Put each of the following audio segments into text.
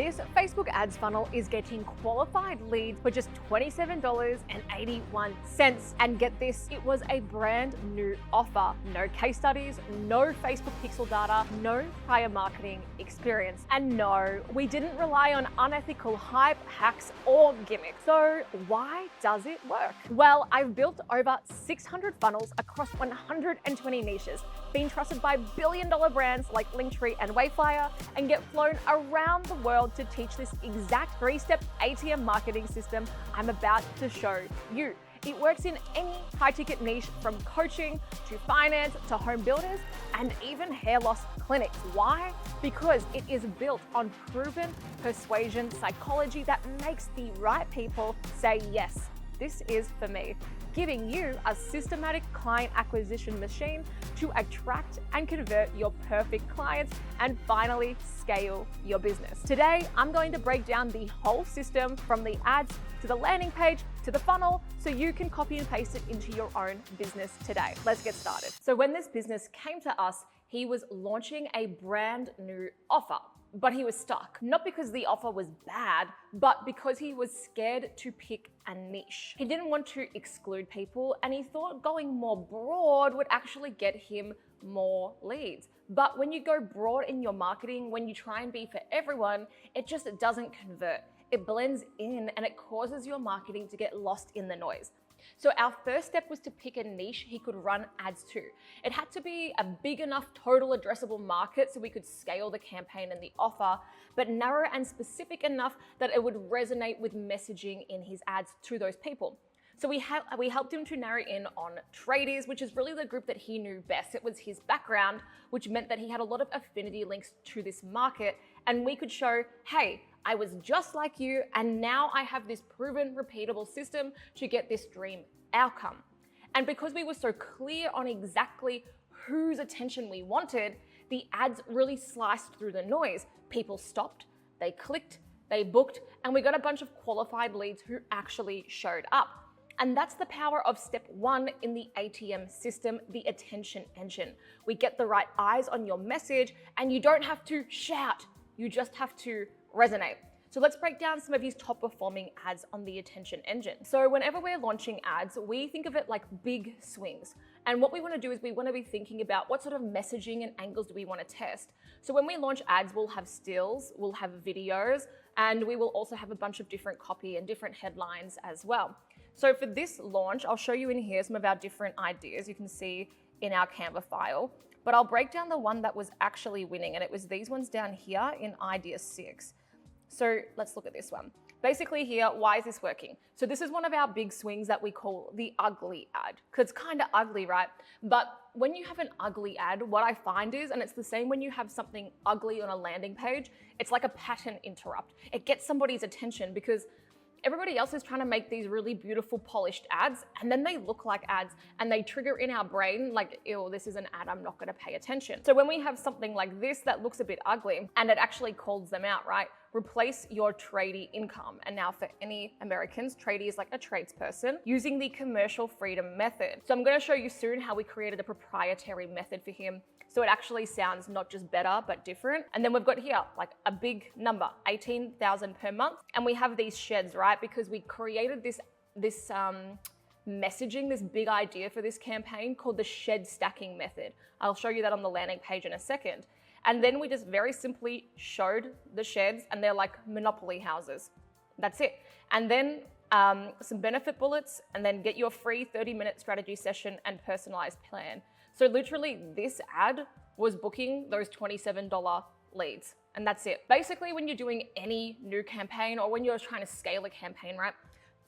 This Facebook ads funnel is getting qualified leads for just $27.81. And get this, it was a brand new offer. No case studies, no Facebook pixel data, no prior marketing experience. And no, we didn't rely on unethical hype, hacks, or gimmicks. So why does it work? Well, I've built over 600 funnels across 120 niches, been trusted by billion-dollar brands like Linktree and Wayflyer, and get flown around the world to teach this exact 3-step ATM marketing system I'm about to show you. It works in any high-ticket niche, from coaching to finance to home builders and even hair loss clinics. Why? Because it is built on proven persuasion psychology that makes the right people say, yes, this is for me, giving you a systematic client acquisition machine to attract and convert your perfect clients and finally scale your business. Today, I'm going to break down the whole system from the ads to the landing page to the funnel so you can copy and paste it into your own business today. Let's get started. So when this business came to us, he was launching a brand new offer. But he was stuck, not because the offer was bad, but because he was scared to pick a niche. He didn't want to exclude people, and he thought going more broad would actually get him more leads. But when you go broad in your marketing, when you try and be for everyone, it just doesn't convert. It blends in and it causes your marketing to get lost in the noise. So our first step was to pick a niche he could run ads to. It had to be a big enough total addressable market so we could scale the campaign and the offer, but narrow and specific enough that it would resonate with messaging in his ads to those people. So we helped him to narrow in on tradies, which is really the group that he knew best. It was his background, which meant that he had a lot of affinity links to this market, and we could show, hey, I was just like you, and now I have this proven, repeatable system to get this dream outcome. And because we were so clear on exactly whose attention we wanted, the ads really sliced through the noise. People stopped, they clicked, they booked, and we got a bunch of qualified leads who actually showed up. And that's the power of step 1 in the ATM system, the attention engine. We get the right eyes on your message, and you don't have to shout, you just have to resonate. So let's break down some of his top performing ads on the attention engine. So whenever we're launching ads, we think of it like big swings. And what we want to do is we want to be thinking about what sort of messaging and angles do we want to test. So when we launch ads, we'll have stills, we'll have videos, and we will also have a bunch of different copy and different headlines as well. So for this launch, I'll show you in here some of our different ideas you can see in our Canva file, but I'll break down the one that was actually winning, and it was these ones down here in idea 6. So let's look at this one. Basically here, why is this working? So this is one of our big swings that we call the ugly ad, because it's kind of ugly, right? But when you have an ugly ad, what I find is, and it's the same when you have something ugly on a landing page, it's like a pattern interrupt. It gets somebody's attention because everybody else is trying to make these really beautiful, polished ads, and then they look like ads, and they trigger in our brain like, ew, this is an ad, I'm not gonna pay attention. So when we have something like this that looks a bit ugly, and it actually calls them out, right? Replace your tradie income. And now for any Americans, tradie is like a tradesperson using the commercial freedom method. So I'm gonna show you soon how we created a proprietary method for him, so it actually sounds not just better, but different. And then we've got here, like a big number, 18,000 per month. And we have these sheds, right? Because we created this messaging, this big idea for this campaign called the shed stacking method. I'll show you that on the landing page in a second. And then we just very simply showed the sheds, and they're like monopoly houses. That's it. And then some benefit bullets, and then get your free 30-minute strategy session and personalized plan. So literally this ad was booking those $27 leads, and that's it. Basically, when you're doing any new campaign or when you're trying to scale a campaign, right?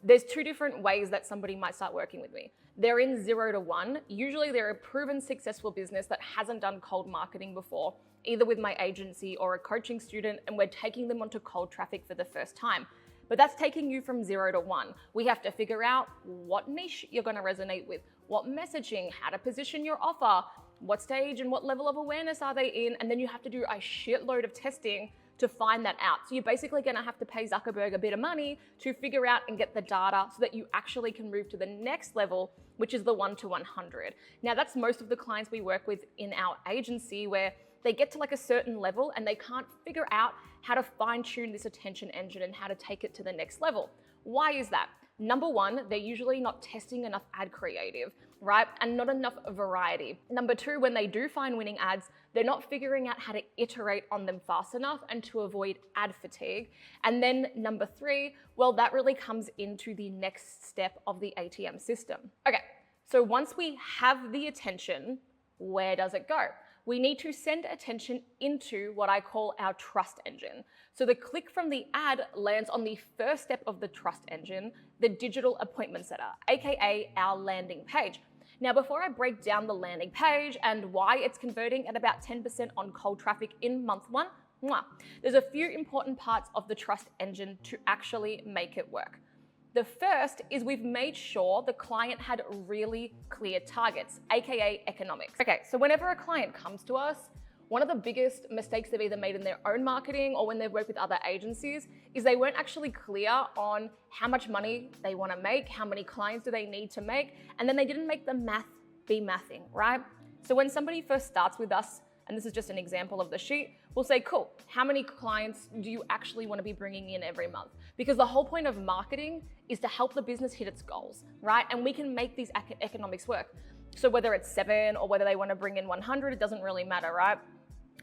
There's 2 different ways that somebody might start working with me. They're in 0 to 1. Usually they're a proven successful business that hasn't done cold marketing before, either with my agency or a coaching student, and we're taking them onto cold traffic for the first time. But that's taking you from 0 to 1. We have to figure out what niche you're gonna resonate with, what messaging, how to position your offer, what stage and what level of awareness are they in, and then you have to do a shitload of testing to find that out. So you're basically gonna have to pay Zuckerberg a bit of money to figure out and get the data so that you actually can move to the next level, which is the 1 to 100. Now that's most of the clients we work with in our agency, where they get to like a certain level and they can't figure out how to fine tune this attention engine and how to take it to the next level. Why is that? Number one, they're usually not testing enough ad creative, right? And not enough variety. Number two, when they do find winning ads, they're not figuring out how to iterate on them fast enough and to avoid ad fatigue. And then number three, well, that really comes into the next step of the ATM system. Okay, so once we have the attention, where does it go? We need to send attention into what I call our trust engine. So the click from the ad lands on the first step of the trust engine, the digital appointment setter, AKA our landing page. Now, before I break down the landing page and why it's converting at about 10% on cold traffic in month one, there's a few important parts of the trust engine to actually make it work. The first is we've made sure the client had really clear targets, AKA economics. Okay, so whenever a client comes to us, one of the biggest mistakes they've either made in their own marketing or when they've worked with other agencies is they weren't actually clear on how much money they want to make, how many clients do they need to make, and then they didn't make the math be mathing, right? So when somebody first starts with us, and this is just an example of the sheet, we'll say, cool, how many clients do you actually want to be bringing in every month? Because the whole point of marketing is to help the business hit its goals, right? And we can make these economics work. So whether it's 7 or whether they want to bring in 100, it doesn't really matter, right?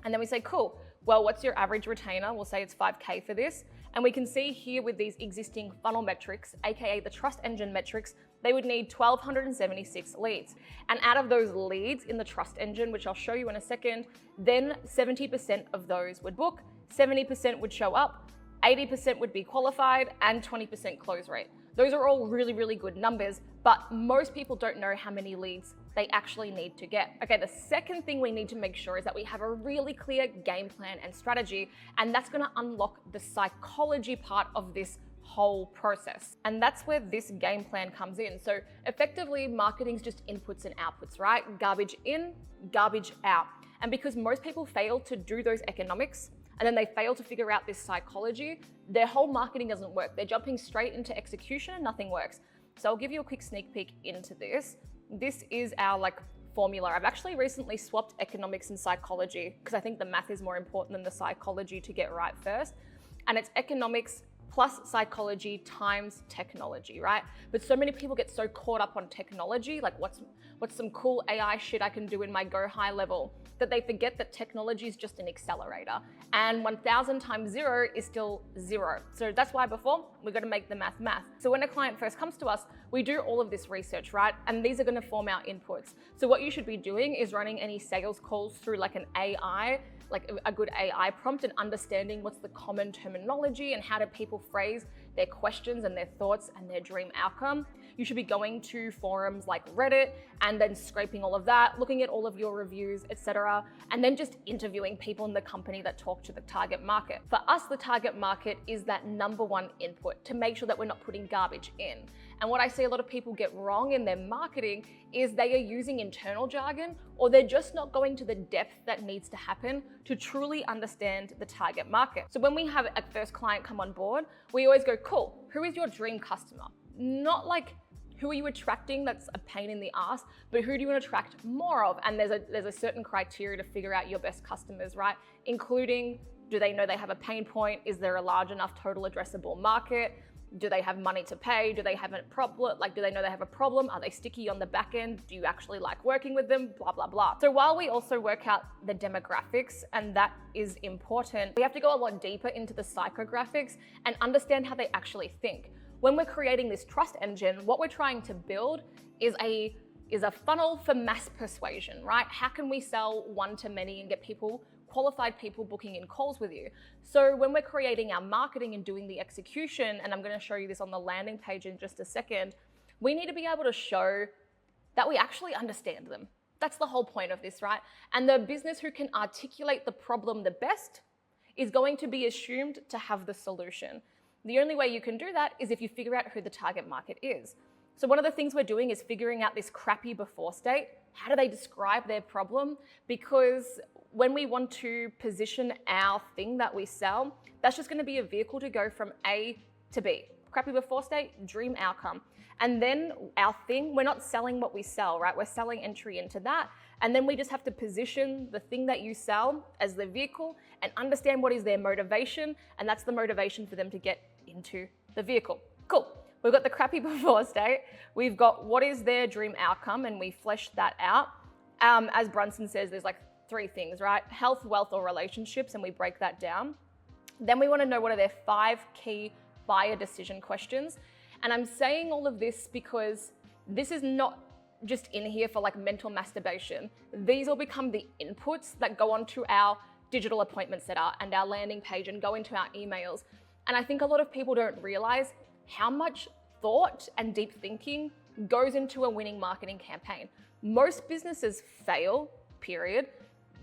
And then we say, cool, well, what's your average retainer? We'll say it's 5K for this. And we can see here with these existing funnel metrics, AKA the trust engine metrics, they would need 1,276 leads. And out of those leads in the trust engine, which I'll show you in a second, then 70% of those would book, 70% would show up, 80% would be qualified, and 20% close rate. Those are all really, really good numbers, but most people don't know how many leads they actually need to get. Okay, the second thing we need to make sure is that we have a really clear game plan and strategy, and that's gonna unlock the psychology part of this whole process. And that's where this game plan comes in. So effectively, marketing's just inputs and outputs, right? Garbage in, garbage out. And because most people fail to do those economics, and then they fail to figure out this psychology, their whole marketing doesn't work. They're jumping straight into execution and nothing works. So I'll give you a quick sneak peek into this. This is our formula. I've actually recently swapped economics and psychology because I think the math is more important than the psychology to get right first. And it's economics plus psychology times technology, right? But so many people get so caught up on technology, like what's some cool AI shit I can do in my Go High level, that they forget that technology is just an accelerator. And 1,000 times 0 is still 0. So that's why before, we've got to make the math. So when a client first comes to us, we do all of this research, right? And these are going to form our inputs. So what you should be doing is running any sales calls through like an AI, like a good AI prompt, and understanding what's the common terminology and how do people phrase their questions and their thoughts and their dream outcome. You should be going to forums like Reddit and then scraping all of that, looking at all of your reviews, etc., and then just interviewing people in the company that talk to the target market. For us, the target market is that number one input to make sure that we're not putting garbage in. And what I see a lot of people get wrong in their marketing is they are using internal jargon, or they're just not going to the depth that needs to happen to truly understand the target market. So when we have a first client come on board, we always go, cool, who is your dream customer? Not like, who are you attracting that's a pain in the ass, but who do you want to attract more of? And there's a certain criteria to figure out your best customers, right? Including, do they know they have a pain point? Is there a large enough total addressable market? Do they have money to pay? Do they have a problem? Do they know they have a problem? Are they sticky on the back end? Do you actually like working with them? Blah, blah, blah. So while we also work out the demographics, and that is important, we have to go a lot deeper into the psychographics and understand how they actually think. When we're creating this trust engine, what we're trying to build is a funnel for mass persuasion, right? How can we sell one to many and get qualified people booking in calls with you? So when we're creating our marketing and doing the execution, and I'm going to show you this on the landing page in just a second, we need to be able to show that we actually understand them. That's the whole point of this, right? And the business who can articulate the problem the best is going to be assumed to have the solution. The only way you can do that is if you figure out who the target market is. So one of the things we're doing is figuring out this crappy before state. How do they describe their problem? Because when we want to position our thing that we sell, that's just going to be a vehicle to go from A to B. crappy before state, dream outcome. And then our thing, we're not selling what we sell, right? We're selling entry into that. And then we just have to position the thing that you sell as the vehicle and understand what is their motivation. And that's the motivation for them to get into the vehicle. Cool. We've got the crappy before state. We've got what is their dream outcome, and we flesh that out. As Brunson says, there's like 3 things, right? Health, wealth, or relationships, and we break that down. Then we want to know what are their 5 key buyer decision questions. And I'm saying all of this because this is not just in here for like mental masturbation. These will become the inputs that go onto our digital appointment setter and our landing page and go into our emails. And I think a lot of people don't realize how much thought and deep thinking goes into a winning marketing campaign. Most businesses fail, period.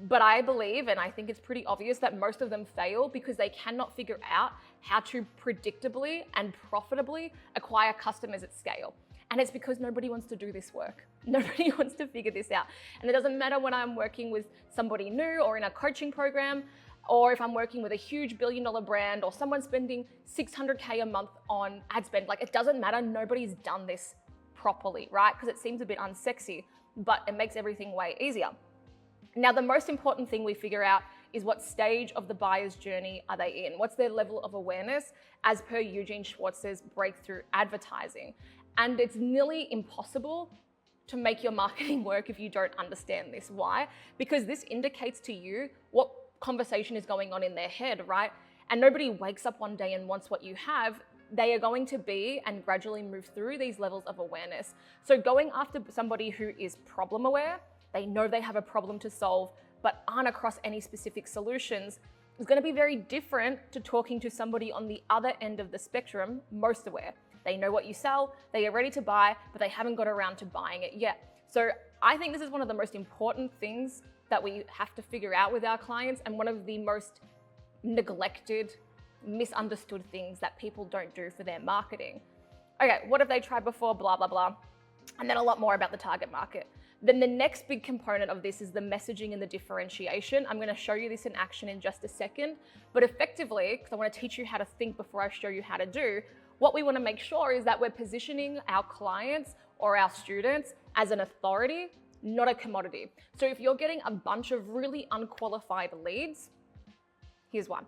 But I believe, and I think it's pretty obvious, that most of them fail because they cannot figure out how to predictably and profitably acquire customers at scale. And it's because nobody wants to do this work. Nobody wants to figure this out. And it doesn't matter when I'm working with somebody new or in a coaching program, or if I'm working with a huge billion-dollar brand or someone spending $600K a month on ad spend. Like, it doesn't matter, nobody's done this properly, right? Because it seems a bit unsexy, but it makes everything way easier. Now, the most important thing we figure out is what stage of the buyer's journey are they in? What's their level of awareness as per Eugene Schwartz's breakthrough advertising? And it's nearly impossible to make your marketing work if you don't understand this. Why? Because this indicates to you what conversation is going on in their head, right? And nobody wakes up one day and wants what you have. They are going to be and gradually move through these levels of awareness. So going after somebody who is problem aware, they know they have a problem to solve, but aren't across any specific solutions, is going to be very different to talking to somebody on the other end of the spectrum, most aware. They know what you sell, they are ready to buy, but they haven't got around to buying it yet. So I think this is one of the most important things that we have to figure out with our clients, and one of the most neglected, misunderstood things that people don't do for their marketing. Okay, what have they tried before? Blah, blah, blah. And then a lot more about the target market. Then the next big component of this is the messaging and the differentiation. I'm going to show you this in action in just a second. But effectively, because I want to teach you how to think before I show you how to do, what we want to make sure is that we're positioning our clients or our students as an authority, not a commodity. So if you're getting a bunch of really unqualified leads, here's one.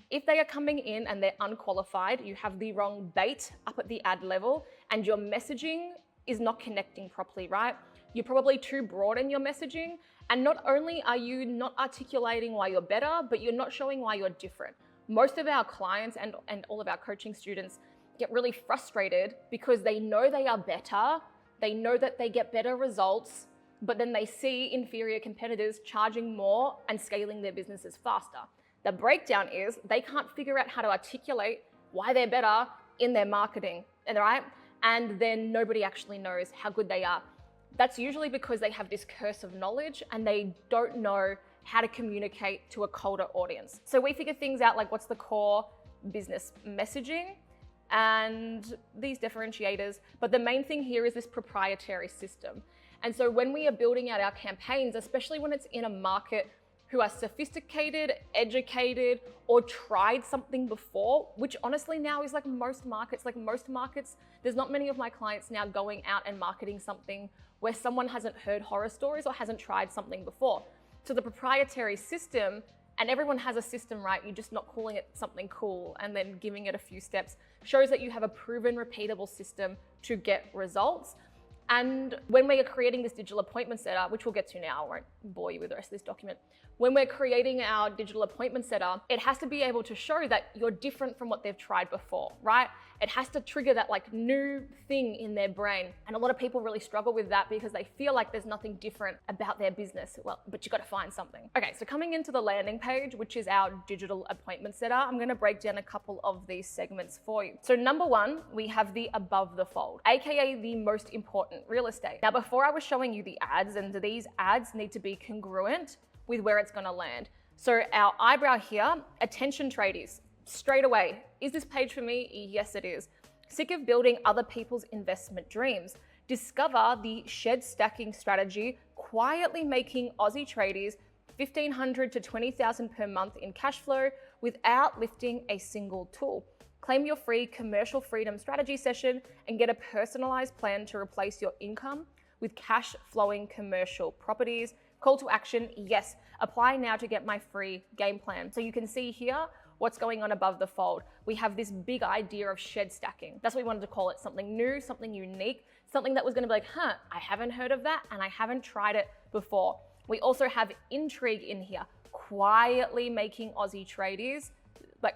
If they are coming in and they're unqualified, you have the wrong bait up at the ad level and your messaging is not connecting properly, right? You're probably too broad in your messaging. And not only are you not articulating why you're better, but you're not showing why you're different. Most of our clients and all of our coaching students get really frustrated because they know they are better. They know that they get better results, but then they see inferior competitors charging more and scaling their businesses faster. The breakdown is they can't figure out how to articulate why they're better in their marketing, right? And then nobody actually knows how good they are. That's usually because they have this curse of knowledge and they don't know how to communicate to a colder audience. So we figure things out like what's the core business messaging and these differentiators. But the main thing here is this proprietary system. And so when we are building out our campaigns, especially when it's in a market who are sophisticated, educated, or tried something before, which honestly now is like most markets, there's not many of my clients now going out and marketing something where someone hasn't heard horror stories or hasn't tried something before. So the proprietary system, and everyone has a system, right? You're just not calling it something cool and then giving it a few steps, shows that you have a proven, repeatable system to get results. And when we are creating this digital appointment setter, which we'll get to now, I won't bore you with the rest of this document. When we're creating our digital appointment setter, it has to be able to show that you're different from what they've tried before, right? It has to trigger that like new thing in their brain. And a lot of people really struggle with that because they feel like there's nothing different about their business. Well, but you got to find something. Okay, so coming into the landing page, which is our digital appointment setter, I'm going to break down a couple of these segments for you. So number one, we have the above the fold, AKA the most important real estate. Now, before I was showing you the ads, and these ads need to be congruent with where it's going to land. So our eyebrow here, attention tradies, straight away. Is this page for me? Yes, it is. Sick of building other people's investment dreams. Discover the shed stacking strategy, quietly making Aussie tradies $1,500 to $20,000 per month in cash flow without lifting a single tool. Claim your free commercial freedom strategy session and get a personalized plan to replace your income with cash flowing commercial properties. Call to action, yes. Apply now to get my free game plan. So you can see here what's going on above the fold. We have this big idea of shed stacking. That's what we wanted to call it, something new, something unique, something that was gonna be like, I haven't heard of that and I haven't tried it before. We also have intrigue in here, quietly making Aussie tradies,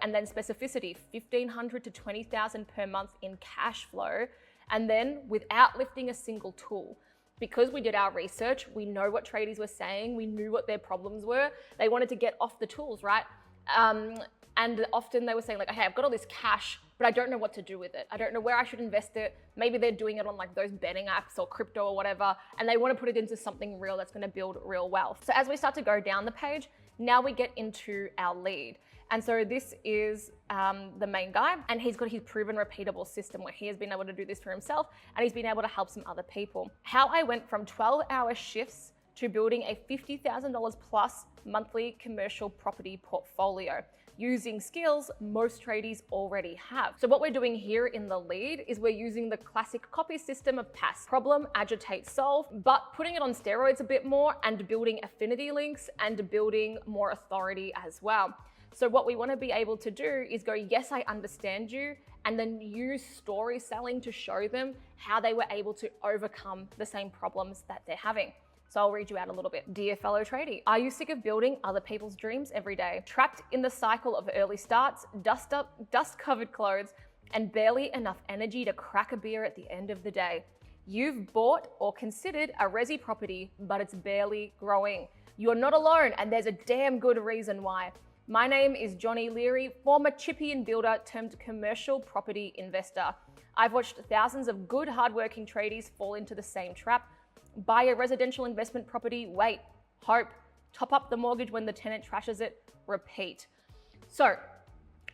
and then specificity, 1,500 to 20,000 per month in cash flow, and then without lifting a single tool. Because we did our research, we know what tradies were saying, we knew what their problems were. They wanted to get off the tools, right? And often they were saying like, hey, I've got all this cash, but I don't know what to do with it. I don't know where I should invest it. Maybe they're doing it on like those betting apps or crypto or whatever, and they want to put it into something real that's going to build real wealth. So as we start to go down the page, now we get into our lead. And so this is the main guy, and he's got his proven repeatable system where he has been able to do this for himself, and he's been able to help some other people. How I went from 12-hour shifts to building a $50,000 plus monthly commercial property portfolio using skills most tradies already have. So what we're doing here in the lead is we're using the classic copy system of PASS, problem, agitate, solve, but putting it on steroids a bit more and building affinity links and building more authority as well. So what we want to be able to do is go, yes, I understand you, and then use story selling to show them how they were able to overcome the same problems that they're having. So I'll read you out a little bit. Dear fellow tradie, are you sick of building other people's dreams every day? Trapped in the cycle of early starts, dust-covered clothes, and barely enough energy to crack a beer at the end of the day. You've bought or considered a resi property, but it's barely growing. You're not alone, and there's a damn good reason why. My name is Johnny Leary, former Chippian builder turned commercial property investor. I've watched thousands of good, hardworking tradies fall into the same trap. Buy a residential investment property, wait, hope, top up the mortgage when the tenant trashes it, repeat. So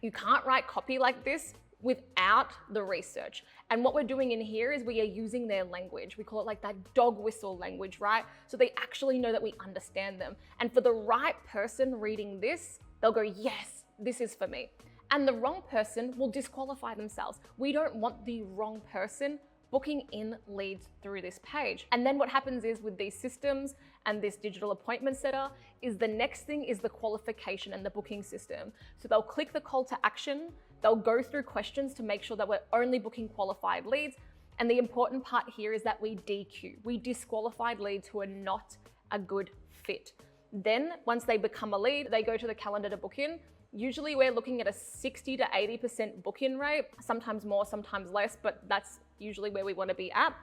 you can't write copy like this without the research. And what we're doing in here is we are using their language. We call it like that dog whistle language, right? So they actually know that we understand them. And for the right person reading this, they'll go, yes, this is for me. And the wrong person will disqualify themselves. We don't want the wrong person booking in leads through this page. And then what happens is with these systems and this digital appointment setter is the next thing is the qualification and the booking system. So they'll click the call to action, they'll go through questions to make sure that we're only booking qualified leads. And the important part here is that we DQ, we disqualified leads who are not a good fit. Then once they become a lead, they go to the calendar to book in. Usually we're looking at a 60 to 80% book-in rate, sometimes more, sometimes less, but that's usually where we want to be at.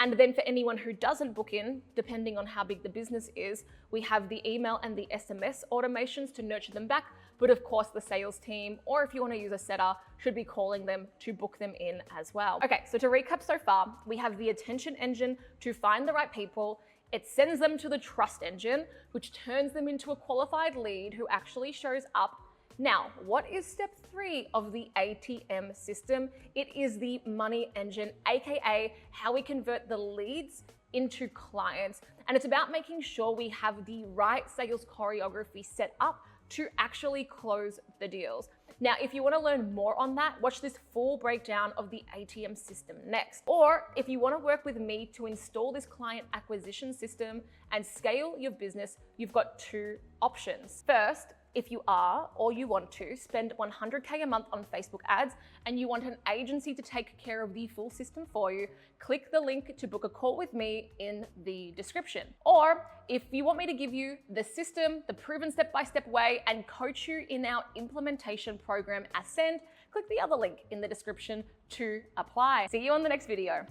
And then for anyone who doesn't book in, depending on how big the business is, we have the email and the SMS automations to nurture them back. But of course, the sales team, or if you want to use a setter, should be calling them to book them in as well. Okay, so to recap so far, we have the attention engine to find the right people. It sends them to the trust engine, which turns them into a qualified lead who actually shows up. Now, what is step 3 of the ATM system? It is the money engine, AKA how we convert the leads into clients. And it's about making sure we have the right sales choreography set up to actually close the deals. Now, if you want to learn more on that, watch this full breakdown of the ATM system next. Or if you want to work with me to install this client acquisition system and scale your business, you've got 2 options. First, if you are or you want to spend $100K a month on Facebook ads and you want an agency to take care of the full system for you, click the link to book a call with me in the description. Or if you want me to give you the system, the proven step-by-step way, and coach you in our implementation program Ascend, click the other link in the description to apply. See you on the next video.